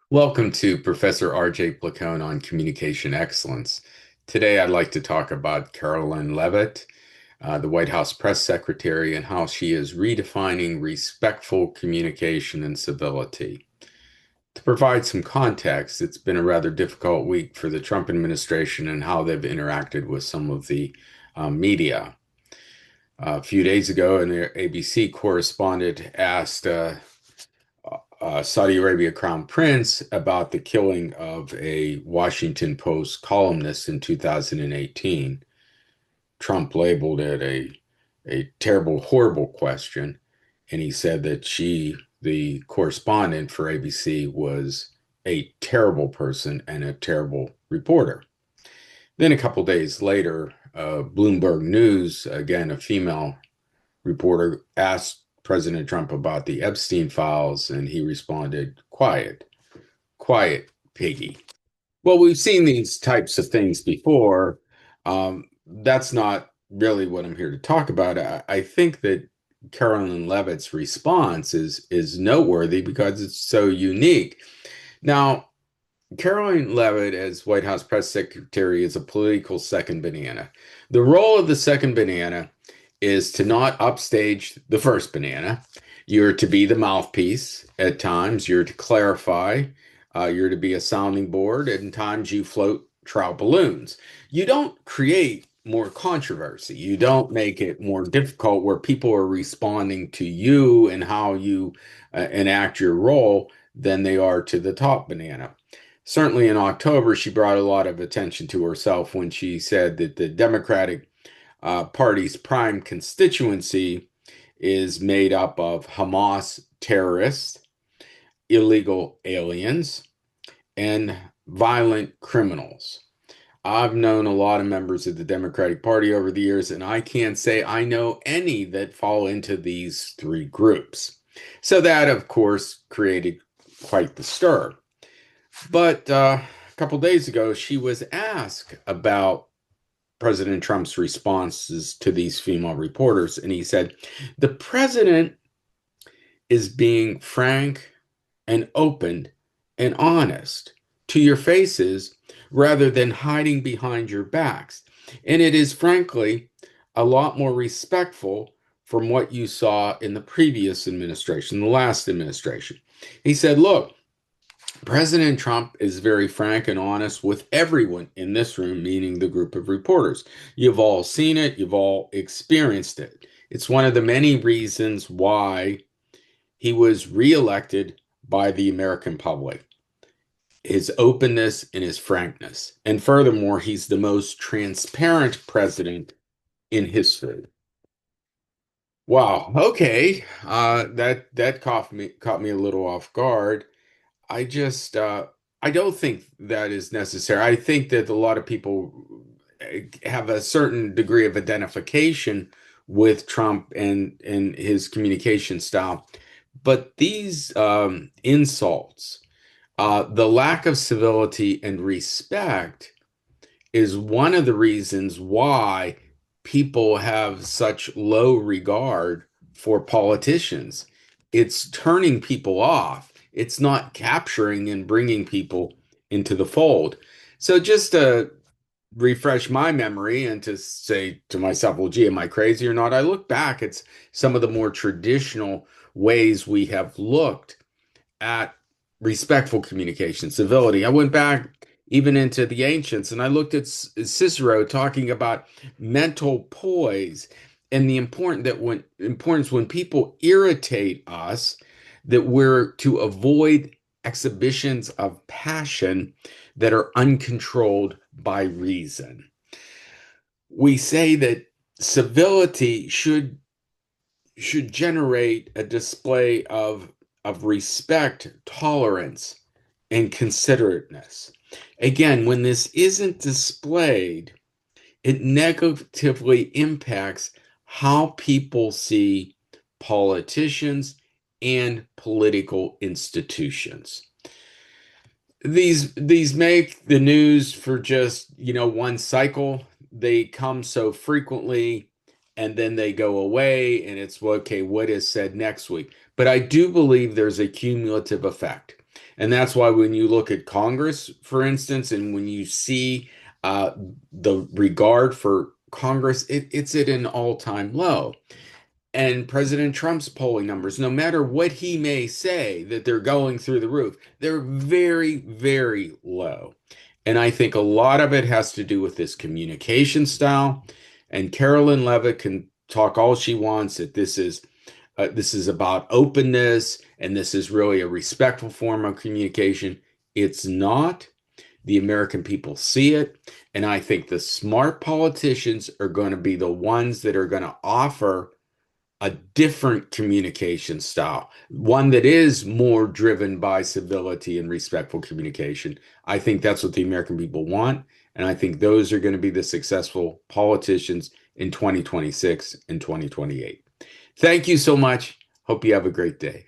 Welcome to Professor R.J. Placone on Communication Excellence. Today, I'd like to talk about Karoline Leavitt, the White House press secretary, and how she is redefining respectful communication and civility. To provide some context, it's been a rather difficult week for the Trump administration and how they've interacted with some of the media. A few days ago, an ABC correspondent asked Saudi Arabia Crown Prince about the killing of a Washington Post columnist in 2018. Trump labeled it a terrible, horrible question, and he said that she, the correspondent for ABC, was a terrible person and a terrible reporter. Then a couple days later, Bloomberg News, again, a female reporter, asked President Trump about the Epstein files, and he responded, quiet, quiet, piggy. Well, we've seen these types of things before. That's not really what I'm here to talk about. I think that Karoline Leavitt's response is noteworthy because it's so unique. Now, Karoline Leavitt, as White House press secretary, is a political second banana. The role of the second banana is to not upstage the first banana. You're to be the mouthpiece at times. You're to clarify. You're to be a sounding board. And times you float trout balloons. You don't create more controversy. You don't make it more difficult where people are responding to you and how you enact your role than they are to the top banana. Certainly in October, she brought a lot of attention to herself when she said that the Democratic Party's prime constituency is made up of Hamas terrorists, illegal aliens, and violent criminals. I've known a lot of members of the Democratic Party over the years, and I can't say I know any that fall into these three groups. So that, of course, created quite the stir. But a couple days ago, she was asked about President Trump's responses to these female reporters, and he said, the president is being frank and open and honest to your faces rather than hiding behind your backs. And it is frankly a lot more respectful from what you saw in the previous administration, the last administration. He said, look, President Trump is very frank and honest with everyone in this room, meaning the group of reporters. You've all seen it, you've all experienced it. It's one of the many reasons why he was reelected by the American public. His openness and his frankness. And furthermore, he's the most transparent president in history. Wow, okay. That caught me a little off guard. I don't think that is necessary. I think that a lot of people have a certain degree of identification with Trump and his communication style. But these insults, the lack of civility and respect is one of the reasons why people have such low regard for politicians. It's turning people off. It's not capturing and bringing people into the fold. So just to refresh my memory and to say to myself, well, gee, am I crazy or not? I look back at some of the more traditional ways we have looked at respectful communication, civility. I went back even into the ancients and I looked at Cicero talking about mental poise and the importance when people irritate us that we're to avoid exhibitions of passion that are uncontrolled by reason. We say that civility should generate a display of respect, tolerance, and considerateness. Again, when this isn't displayed, it negatively impacts how people see politicians and political institutions. These make the news for just, one cycle. They come so frequently and then they go away and it's okay, what is said next week? But I do believe there's a cumulative effect. And that's why when you look at Congress, for instance, and when you see uh, the regard for Congress, it's at an all-time low. And President Trump's polling numbers, no matter what he may say that they're going through the roof, they're very, very low. And I think a lot of it has to do with this communication style. And Karoline Leavitt can talk all she wants that this is about openness and this is really a respectful form of communication. It's not. The American people see it. And I think the smart politicians are going to be the ones that are going to offer a different communication style, one that is more driven by civility and respectful communication. I think that's what the American people want. And I think those are going to be the successful politicians in 2026 and 2028. Thank you so much. Hope you have a great day.